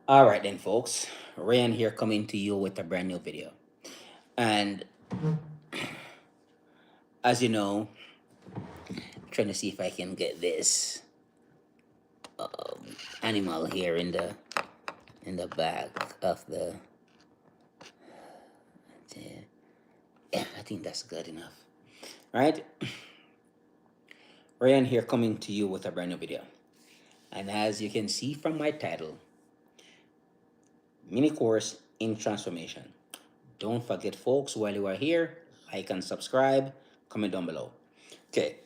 All right then, folks. Ryan here coming to you with a brand new video. And as you know, trying to see if I can get this animal here in the back of the. Yeah, I think that's good enough. All right, Ryan here coming to you with a brand new video. And as you can see from my title, mini course in transformation. Don't forget, folks, while you are here, like and subscribe. Comment down below. Okay,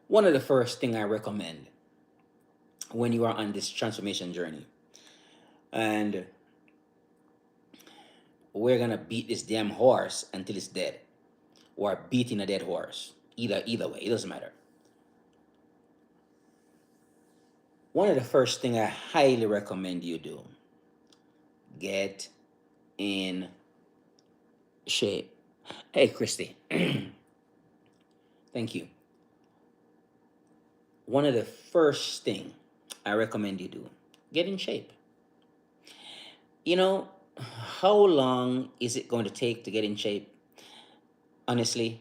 one of the first thing I recommend when you are on this transformation journey, and we're gonna beat this damn horse until it's dead, or beating a dead horse. Either way, it doesn't matter. One of the first thing I highly recommend you do: get in shape. Hey, Christy, thank you. One of the first thing I recommend you do: get in shape. You know, how long is it going to take to get in shape? Honestly,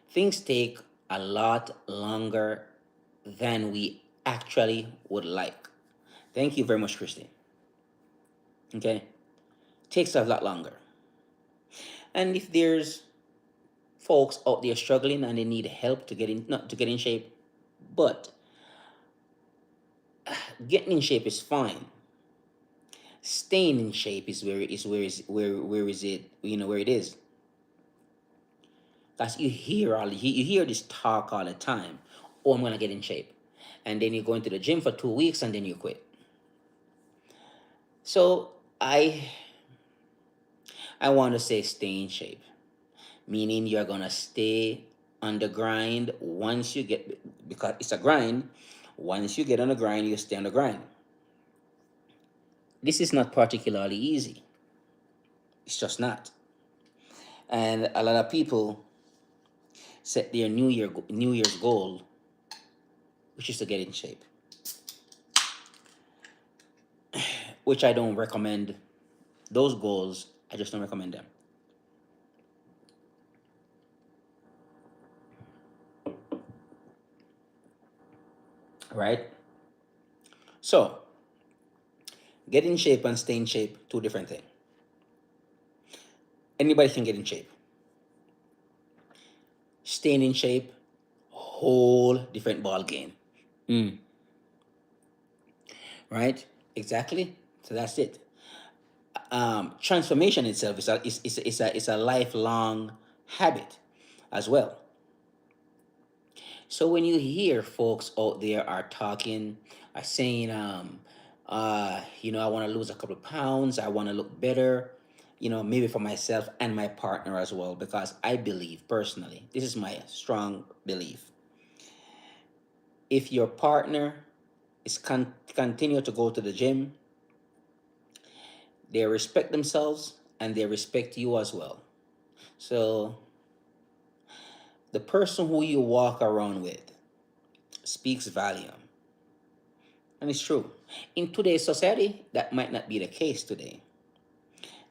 things take a lot longer than we actually would like. Thank you very much, Christy. Okay? Takes a lot longer. And if there's folks out there struggling and they need help to get in not to get in shape, but getting in shape is fine. Staying in shape is where is it, where it is. Because you hear this talk all the time. Oh, I'm gonna get in shape. And then you go into the gym for 2 weeks and then you quit. So I want to say stay in shape, meaning you're gonna stay on the grind once you get, because it's a grind. Once you get on the grind, you stay on the grind. This is not particularly easy. It's just not. And a lot of people set their New Year's goal, which is to get in shape, which I don't recommend. Those goals, I just don't recommend them. Right? So, get in shape and stay in shape, two different things. Anybody can get in shape. Staying in shape, whole different ball game. Right? Exactly. So that's it. Transformation itself is a lifelong habit as well. So when you hear folks out there are talking, are saying, I want to lose a couple of pounds, I want to look better, maybe for myself and my partner as well, because I believe personally, this is my strong belief. If your partner is continue to go to the gym, they respect themselves and they respect you as well. So the person who you walk around with speaks volume. And it's true. In today's society, that might not be the case today,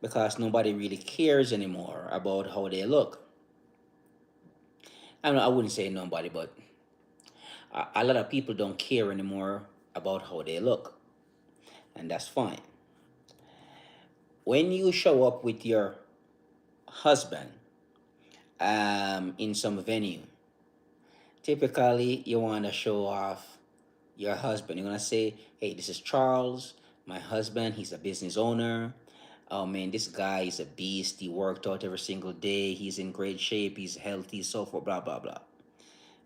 because nobody really cares anymore about how they look. I wouldn't say nobody, but a lot of people don't care anymore about how they look. And that's fine. When you show up with your husband in some venue, typically you want to show off your husband. You're going to say, hey, this is Charles, my husband. He's a business owner. Oh man, this guy is a beast. He worked out every single day. He's in great shape. He's healthy, so forth, blah, blah, blah.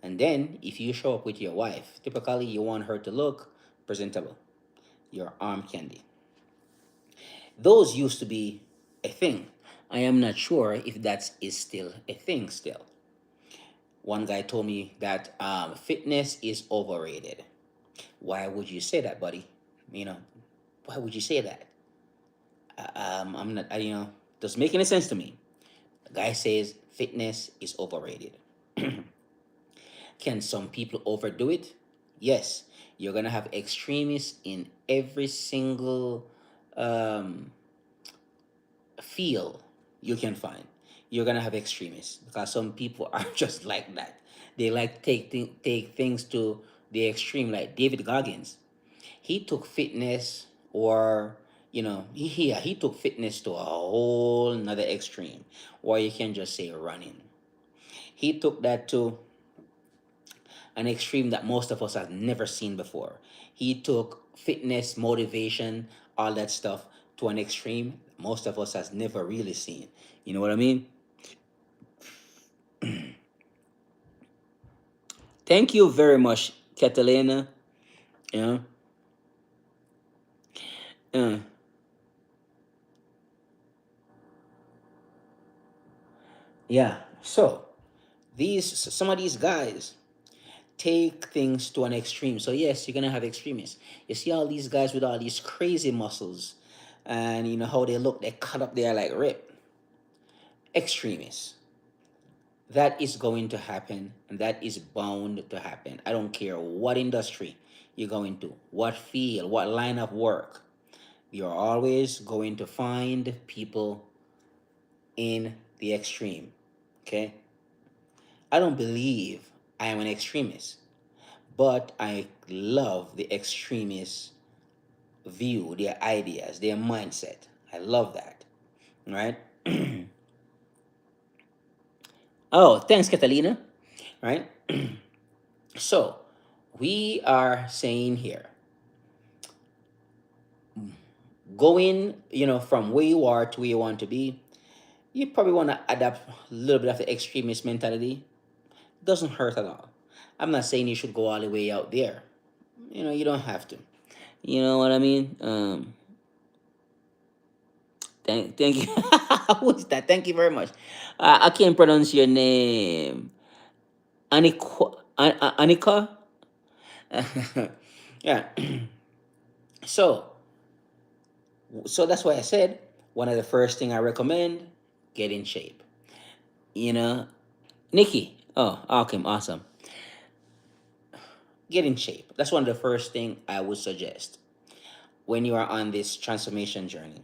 And then if you show up with your wife, typically you want her to look presentable, your arm candy. Those used to be a thing. I am not sure if that is still a thing still. One guy told me that fitness is overrated. Why would you say that, buddy? You know, why would you say that? I'm not, doesn't make any sense to me. The guy says fitness is overrated. Can some people overdo it? Yes, you're gonna have extremists in every single um, field you can find. You're gonna have extremists because some people are just like that. They like take things to the extreme, like David Goggins. He took fitness, or he took fitness to a whole another extreme, or you can just say running. He took that to an extreme that most of us have never seen before. He took fitness, motivation, all that stuff to an extreme most of us has never really seen. You know what I mean? Thank you very much, Catalina. Yeah. Uh, yeah. So some of these guys take things to an extreme. So yes, you're gonna have extremists. You see all these guys with all these crazy muscles, and you know how they look. They cut up there like rip. Extremists. That is going to happen, and that is bound to happen. I don't care what industry you're going to, what field, what line of work. You're always going to find people in the extreme. Okay? I don't believe I am an extremist, but I love the extremist view, their ideas, their mindset. I love that. Right? Oh, thanks, Catalina. Right? So, we are saying here, going, from where you are to where you want to be, you probably want to adapt a little bit of the extremist mentality. Doesn't hurt at all. I'm not saying you should go all the way out there. You don't have to. You know what I mean? Thank you. Who's that? Thank you very much. I can't pronounce your name. Anika? Yeah. So, so that's why I said one of the first thing I recommend, get in shape. You know, Nikki. Oh, okay, awesome. Get in shape. That's one of the first thing I would suggest when you are on this transformation journey.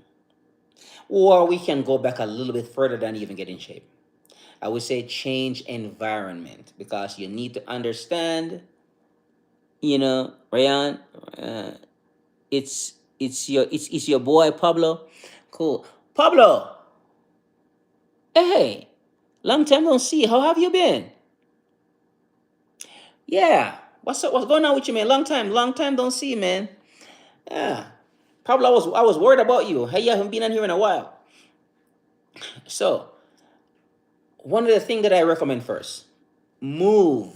Or we can go back a little bit further than even get in shape. I would say change environment, because you need to understand, Rayan, uh, it's your boy Pablo. Cool. Pablo, hey, long time no see. How have you been? Yeah. What's up? What's going on with you, man? Long time don't see, man. Yeah. Pablo, I was worried about you. Hey, you haven't been on here in a while. So, one of the things that I recommend first, move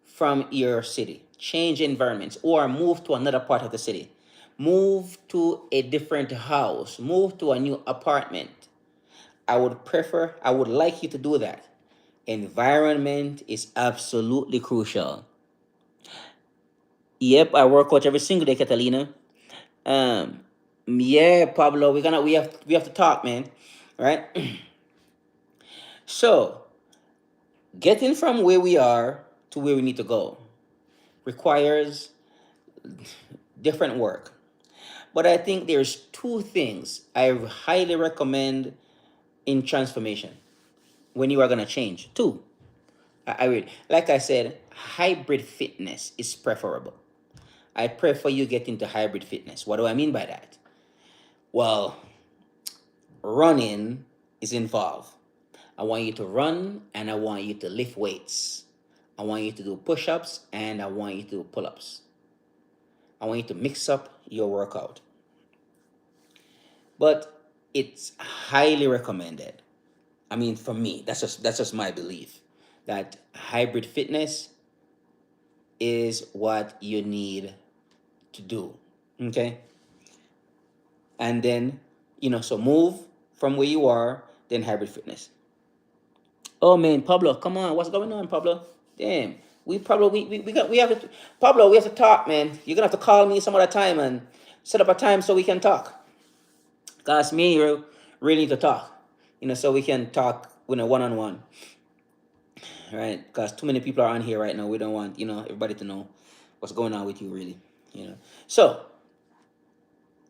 from your city, change environments, or move to another part of the city. Move to a different house, move to a new apartment. I would like you to do that. Environment is absolutely crucial. Yep, I work out every single day, Catalina. Um, yeah, Pablo, we have to talk, man. Right? So, getting from where we are to where we need to go requires different work. But I think there's two things I highly recommend in transformation when you are gonna change. Two. I would, like I said, hybrid fitness is preferable. I prefer you get into hybrid fitness. What do I mean by that? Well, running is involved. I want you to run, and I want you to lift weights. I want you to do push ups, and I want you to do pull ups. I want you to mix up your workout. But it's highly recommended. I mean, for me, that's just my belief that hybrid fitness is what you need to do. Okay? And then, so move from where you are, then hybrid fitness. Oh man, Pablo, come on, what's going on, Pablo? Damn, we have to, Pablo, we have to talk, man. You're gonna have to call me some other time and set up a time so we can talk. Cause me and you really need to talk, so we can talk, one on one, right? Cause too many people are on here right now. We don't want, everybody to know What's going on with you, really? So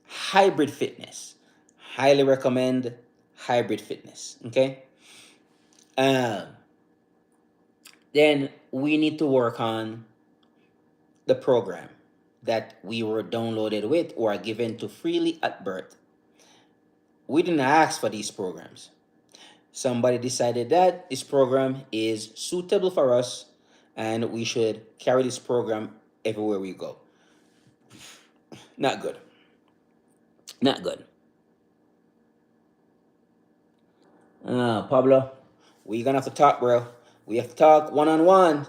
hybrid fitness, highly recommend hybrid fitness. Okay. Um, then we need to work on the program that we were downloaded with or are given to freely at birth. We didn't ask for these programs. Somebody decided that this program is suitable for us and we should carry this program everywhere we go. Not good. Not good. Pablo, we're gonna have to talk, bro. We have to talk one on one.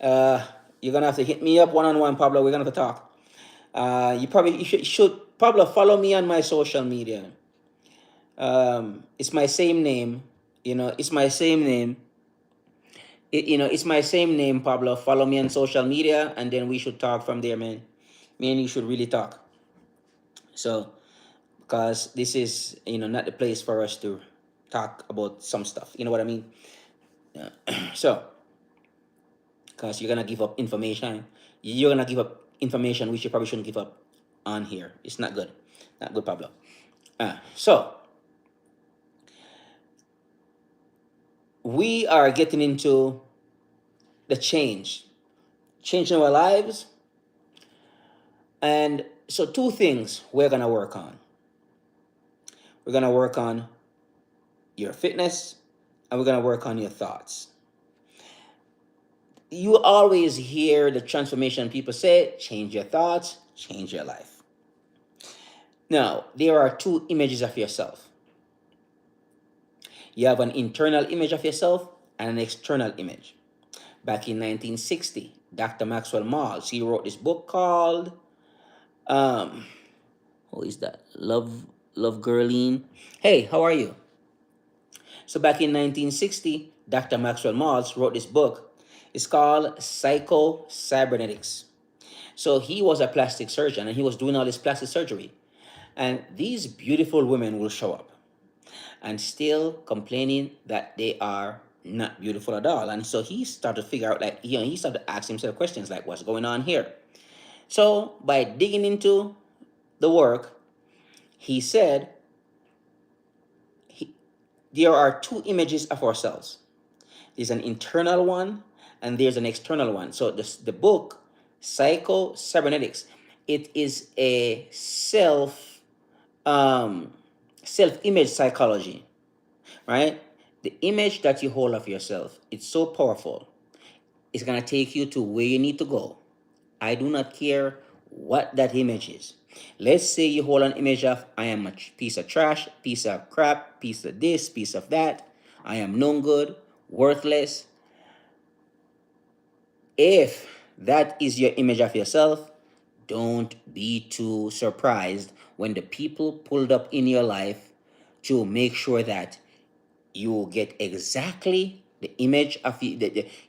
You're gonna have to hit me up one on one, Pablo. We're gonna have to talk. You should Pablo, follow me on my social media. It's my same name. It's my same name. It's my same name, Pablo. Follow me on social media, and then we should talk from there, man. Me and you should really talk. So, because this is not the place for us to talk about some stuff. You know what I mean? Yeah. So, because you're gonna give up information, which you probably shouldn't give up on here. It's not good. Not good, Pablo. So we are getting into the changing our lives. And so two things we're going to work on. We're going to work on your fitness and we're going to work on your thoughts. You always hear the transformation people say, change your thoughts, change your life. Now, there are two images of yourself. You have an internal image of yourself and an external image. Back in 1960, Dr. Maxwell Maltz, he wrote this book called, what is that? Love Girline. Hey, how are you? So back in 1960, Dr. Maxwell Maltz wrote this book. It's called Psycho-Cybernetics. So he was a plastic surgeon and he was doing all this plastic surgery. And these beautiful women will show up and still complaining that they are not beautiful at all. And so he started to figure out, like, he started to ask himself questions like, what's going on here? So by digging into the work, he said, there are two images of ourselves. There's an internal one and there's an external one. So the book, Psycho-Cybernetics, it is a self-image psychology, right? The image that you hold of yourself, it's so powerful. It's going to take you to where you need to go. I do not care what that image is. Let's say you hold an image of, I am a piece of trash, piece of crap, piece of this, piece of that. I am no good, worthless. If that is your image of yourself, don't be too surprised when the people pulled up in your life to make sure that you get exactly the image of you,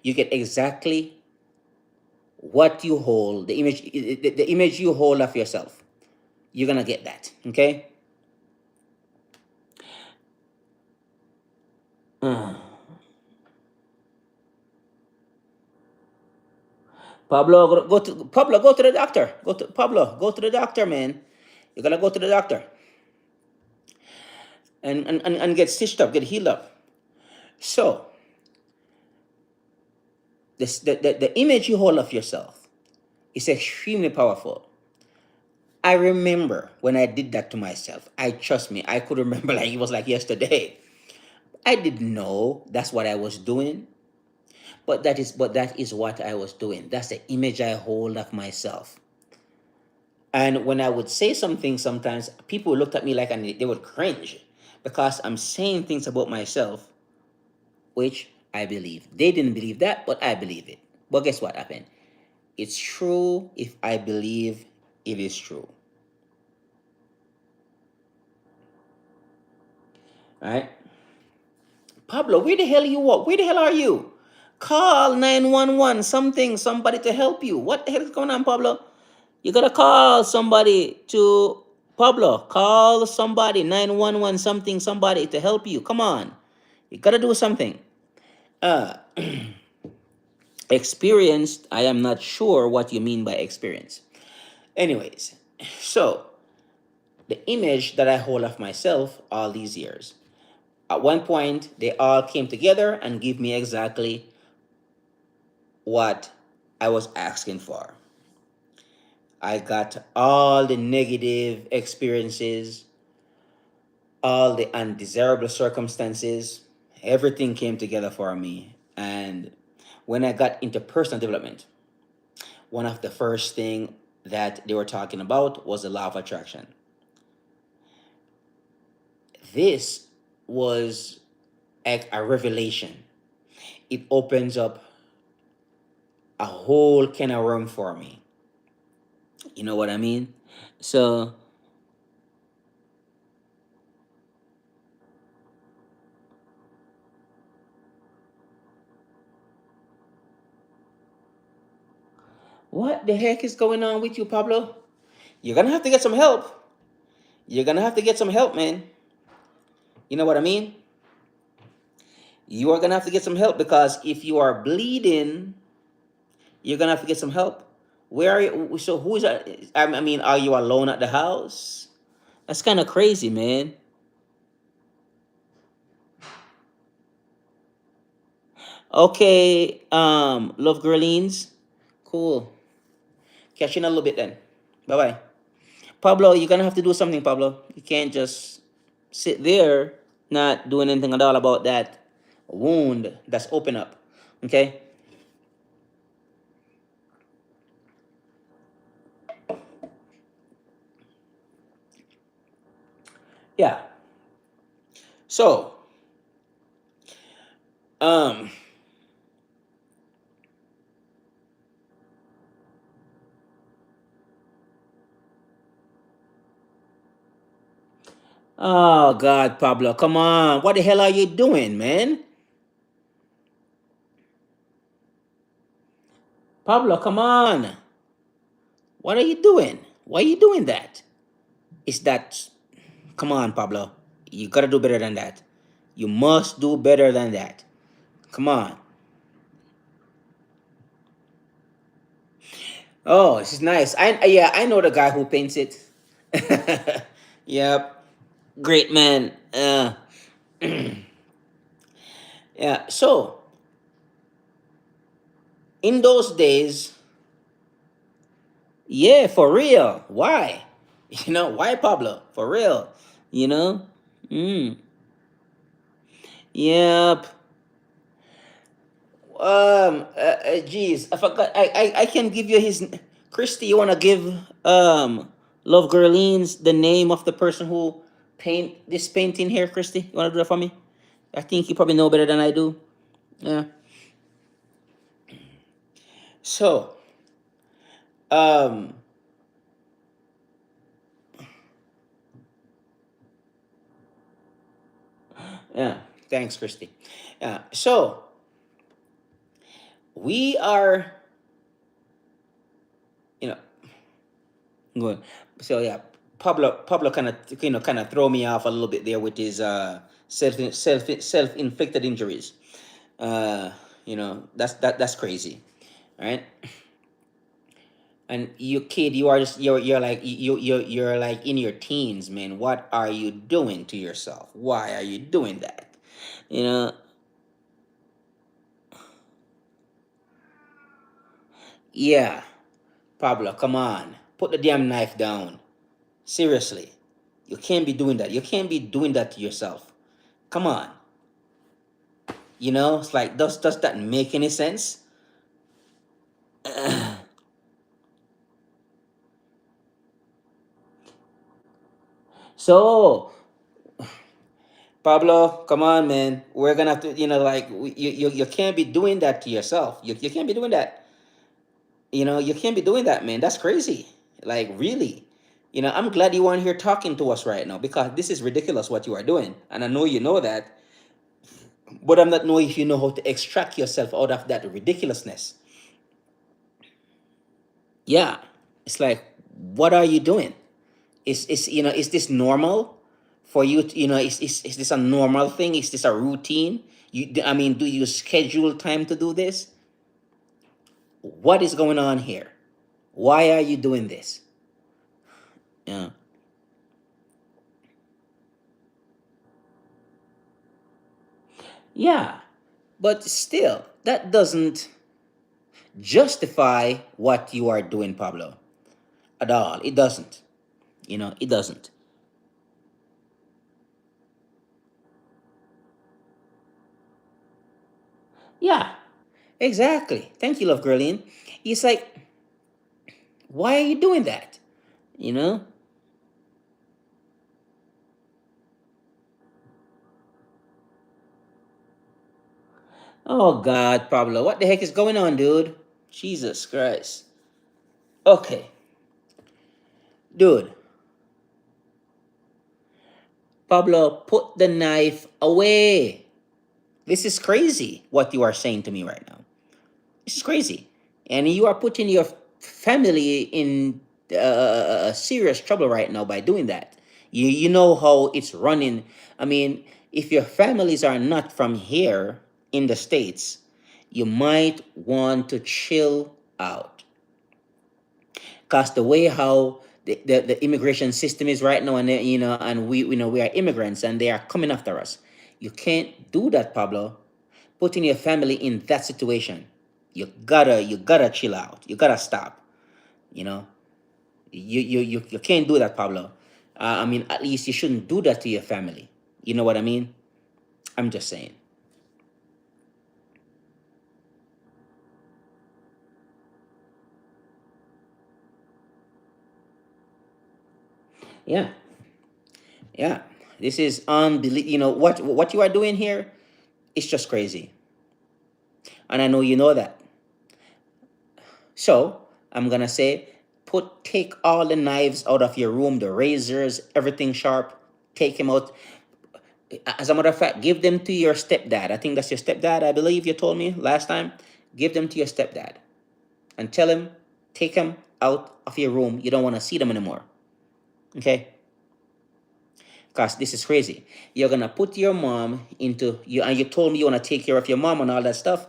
you get exactly what you hold, the image you hold of yourself. You're gonna get that, okay? Pablo, go to the doctor. Go to the doctor, man. You gotta go to the doctor and get stitched up, get healed up. So the image you hold of yourself is extremely powerful. I remember when I did that to myself. Trust me, I could remember like it was like yesterday. I didn't know that's what I was doing, but that is what I was doing. That's the image I hold of myself. And when I would say something, sometimes people looked at me like, and they would cringe because I'm saying things about myself, which I believe. They didn't believe that, but I believe it. But guess what happened? It's true if I believe it is true. Right? Pablo, where the hell you are? Where the hell are you? Call 911, somebody to help you. What the hell is going on, Pablo? You gotta call somebody to Pablo. Call somebody, 911, somebody to help you. Come on. You gotta do something. Uh Experienced, I am not sure what you mean by experience. Anyways, so the image that I hold of myself all these years, at one point, they all came together and give me exactly what I was asking for. I got all the negative experiences, all the undesirable circumstances, everything came together for me. And when I got into personal development, one of the first thing that they were talking about was the law of attraction. This was a revelation. It opens up a whole can of worm for me. You know what I mean? So, what the heck is going on with you, Pablo? You're gonna have to get some help. You're gonna have to get some help, man. You know what I mean? You are gonna have to get some help because if you are bleeding, you're gonna have to get some help. Where are you? So who is that? I mean, are you alone at the house? That's kind of crazy, man. Okay, love girlines. Cool. Catch you in a little bit then. Bye bye. Pablo, you're gonna have to do something, Pablo. You can't just sit there not doing anything at all about that wound that's open up. Okay? Yeah. So, um, oh God, Pablo, come on. What the hell are you doing, man? Pablo, come on. What are you doing? Why are you doing that? Is that come on, Pablo. You gotta do better than that. You must do better than that. Come on. Oh, this is nice. Yeah, I know the guy who paints it. Yep. Great man. Yeah. So in those days, yeah, for real. Why? Why Pablo? For real. You know? Mm. Yep. Geez, I forgot. I can give you his. Christy, you wanna give Love Girlines the name of the person who paint this painting here, Christy? You wanna do that for me? I think you probably know better than I do. Yeah. So, um, yeah. Thanks, Christy. Yeah. So we are, you know, good. So yeah, Pablo kind of throw me off a little bit there with his self inflicted injuries. Uh, that's crazy, right? And you kid, you are just you're like you're like in your teens, man. What are you doing to yourself? Why are you doing that? You know, yeah, Pablo, come on, put the damn knife down. Seriously, you can't be doing that. You can't be doing that to yourself. Come on, it's like does that make any sense? So Pablo, come on, man. We're gonna have to, like you can't be doing that to yourself. You can't be doing that. You can't be doing that, man. That's crazy. Like really. I'm glad you aren't here talking to us right now because this is ridiculous what you are doing, and I know you know that. But I'm not knowing if you know how to extract yourself out of that ridiculousness. Yeah, it's like, what are you doing? Is this normal for you? Is this a normal thing? Is this a routine? I mean, do you schedule time to do this? What is going on here? Why are you doing this? Yeah. Yeah. But still, that doesn't justify what you are doing, Pablo, at all. It doesn't. It doesn't. Yeah, exactly. Thank you, Love Girlin. It's like, why are you doing that? You know? Oh, God, Pablo, what the heck is going on, dude? Jesus Christ. Okay, dude, Pablo, put the knife away. This is crazy what you are saying to me right now. This is crazy. And you are putting your family in serious trouble right now by doing that. You know how it's running. I mean, if your families are not from here in the States, you might want to chill out. Because the way how the immigration system is right now, and and we are immigrants and they are coming after us. You can't do that, Pablo. Putting your family in that situation. You gotta chill out. You gotta stop. You know, you can't do that, Pablo. I mean, at least you shouldn't do that to your family. You know what I mean? I'm just saying. Yeah, yeah. This is unbelievable. What you are doing here is just crazy, and I know you know that. So I'm gonna say, take all the knives out of your room, the razors, everything sharp. Take him out. As a matter of fact, give them to your stepdad. I think that's your stepdad. I believe you told me last time. Give them to your stepdad and tell him, take him out of your room. You don't want to see them anymore. Okay? Because this is crazy. You're gonna put your mom into you, and you told me you want to take care of your mom and all that stuff.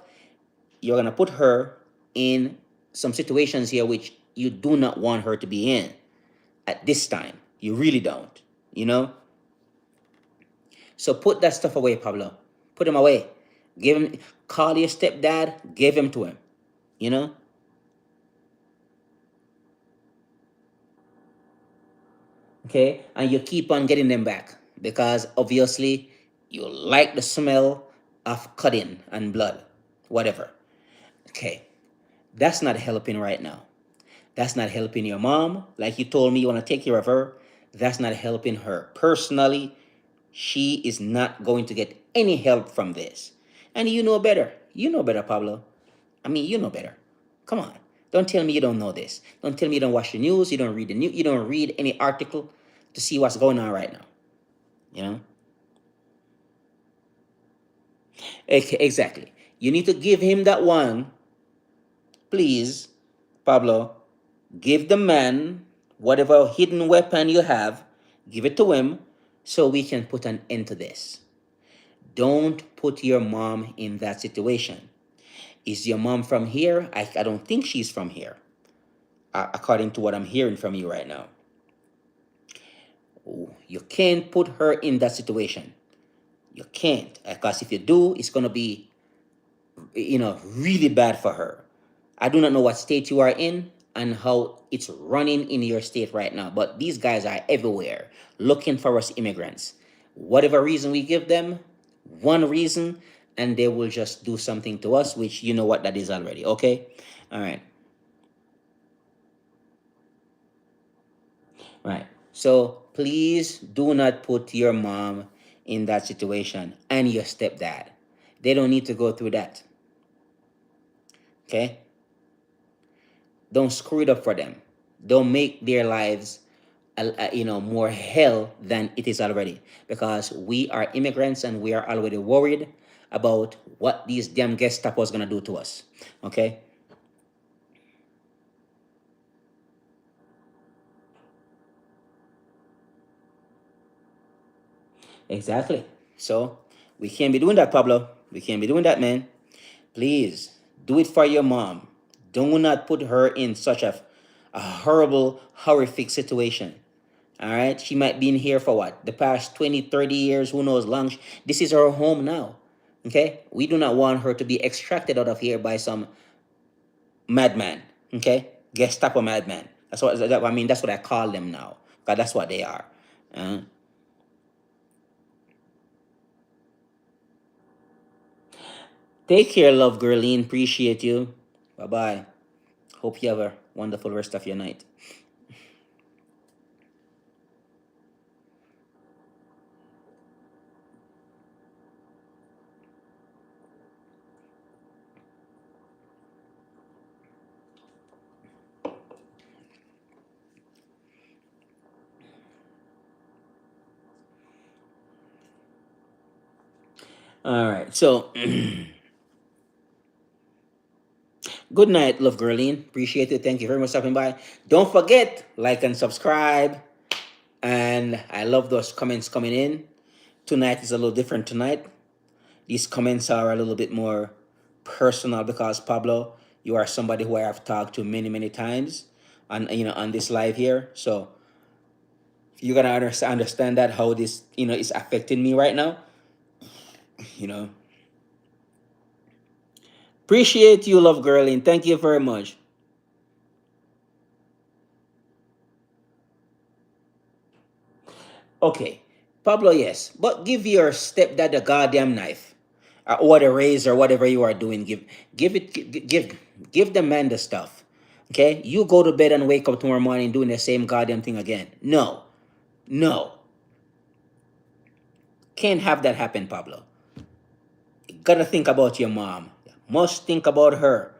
You're gonna put her in some situations here which you do not want her to be in at this time. You really don't. You know. So put that stuff away, Pablo. Put him away. Give him. Call your stepdad. Give him to him. You know. Okay, and you keep on getting them back because obviously you like the smell of cutting and blood, whatever. Okay, that's not helping right now. That's not helping your mom. Like you told me, you want to take care of her. That's not helping her personally. She is not going to get any help from this. And you know better. You know better, Pablo. I mean, you know better. Come on. Don't tell me you don't know this. Don't tell me you don't watch the news. You don't read the news. You don't read any article to see what's going on right now. You know? Okay, exactly. You need to give him that one, please, Pablo. Give the man whatever hidden weapon you have, give it to him so we can put an end to this. Don't put your mom in that situation. Is your mom from here? I don't think she's from here, according to what I'm hearing from you right now. Oh, you can't put her in that situation. You can't, because if you do, it's going to be, really bad for her. I do not know what state you are in and how it's running in your state right now, but these guys are everywhere looking for us immigrants. Whatever reason we give them, one reason, and they will just do something to us, which you know what that is already. Okay? All right. Right. So please do not put your mom in that situation and your stepdad. They don't need to go through that. Okay? Don't screw it up for them. Don't make their lives more hell than it is already, because we are immigrants and we are already worried about what these damn Gestapo is gonna do to us. Okay? Exactly. So we can't be doing that, Pablo. We can't be doing that, man. Please do it for your mom. Do not put her in such a horrible, horrific situation. All right. She might be in here for what? The past 20, 30 years, who knows long. This is her home now. Okay. We do not want her to be extracted out of here by some madman. Okay. Gestapo madman. That's what I mean. That's what I call them now. Because that's what they are. Uh, Take care, love girline. Appreciate you. Bye bye. Hope you have a wonderful rest of your night. All right. So, good night, love girline. Appreciate it. Thank you very much for stopping by. Don't forget, like and subscribe. And I love those comments coming in. Tonight is a little different tonight. These comments are a little bit more personal because Pablo, you are somebody who I have talked to many, many times on on this live here. So you're gonna understand that how this is affecting me right now. You know. Appreciate you, love girling. Thank you very much. Okay, Pablo, yes, but give your stepdad a goddamn knife, or the razor, whatever you are doing. Give the man the stuff. Okay, you go to bed and wake up tomorrow morning doing the same goddamn thing again. No, no, can't have that happen, Pablo. You gotta think about your mom. Must think about her.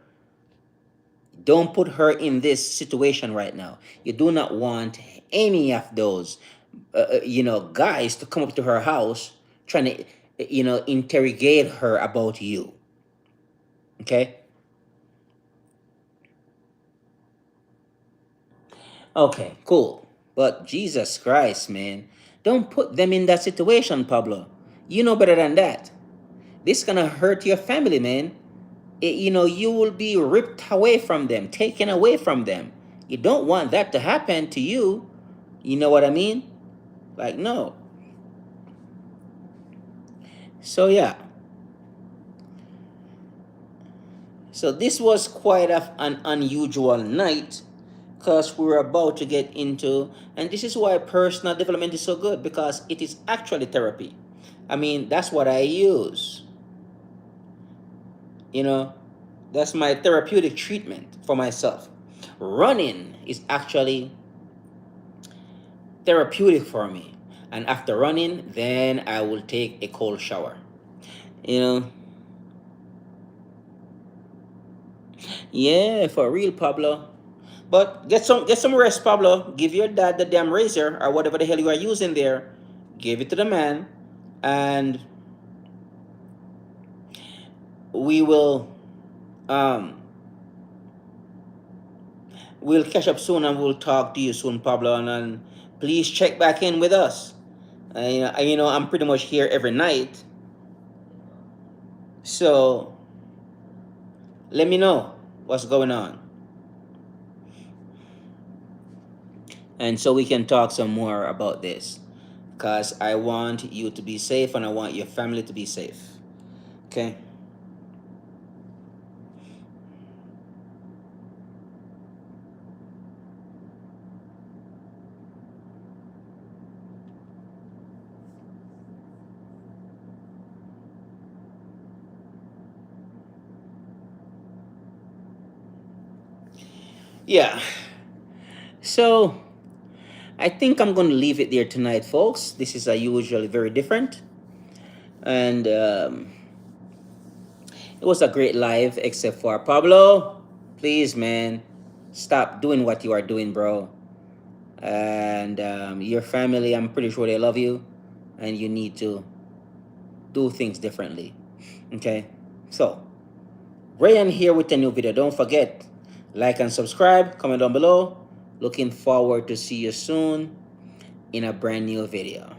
Don't put her in this situation right now. You do not want any of those, guys to come up to her house trying to, interrogate her about you. Okay? Okay, cool. But Jesus Christ, man, don't put them in that situation, Pablo. You know better than that. This gonna hurt your family, man. You will be ripped away from them, taken away from them. You don't want that to happen to you. You know what I mean? Like, no. So, yeah. So, this was quite an unusual night because we were about to get into, and this is why personal development is so good because it is actually therapy. I mean, that's what I use. You know, that's my therapeutic treatment for myself. Running is actually therapeutic for me. And after running, then I will take a cold shower. You know, yeah, for real, Pablo. But get some rest, Pablo. Give your dad the damn razor or whatever the hell you are using there. Give it to the man, and we will um we'll catch up soon and we'll talk to you soon, Pablo. And please check back in with us. I'm pretty much here every night, so let me know what's going on, and so we can talk some more about this. Because I want you to be safe and I want your family to be safe. Okay? Yeah. So I think I'm going to leave it there tonight, folks. This is usually very different. And it was a great live, except for Pablo. Please, man, stop doing what you are doing, bro. And your family, I'm pretty sure they love you. And you need to do things differently. Okay? So, Rayan here with a new video. Don't forget, like and subscribe, comment down below. Looking forward to see you soon in a brand new video.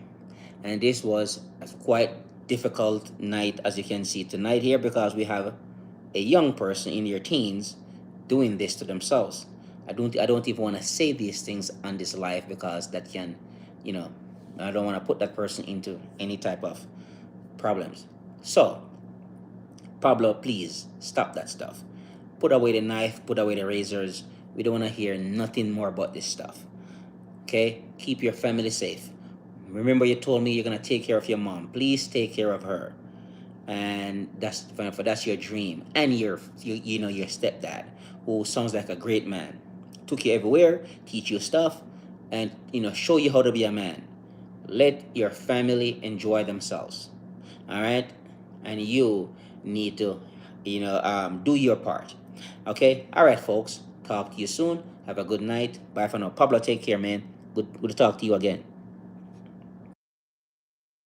And this was a quite difficult night, as you can see tonight here, because we have a young person in your teens doing this to themselves. I don't even want to say these things on this live because that can, you know, I don't want to put that person into any type of problems. So, Pablo, please stop that stuff. Put away the knife, put away the razors. We don't want to hear nothing more about this stuff. Okay? Keep your family safe. Remember, you told me you're going to take care of your mom. Please take care of her. And that's your dream. And your stepdad, who sounds like a great man. Took you everywhere, teach you stuff, and show you how to be a man. Let your family enjoy themselves. All right, and you need to do your part. Okay, all right, folks, talk to you soon. Have a good night. Bye for now. Pablo, take care, man. Good to talk to you again.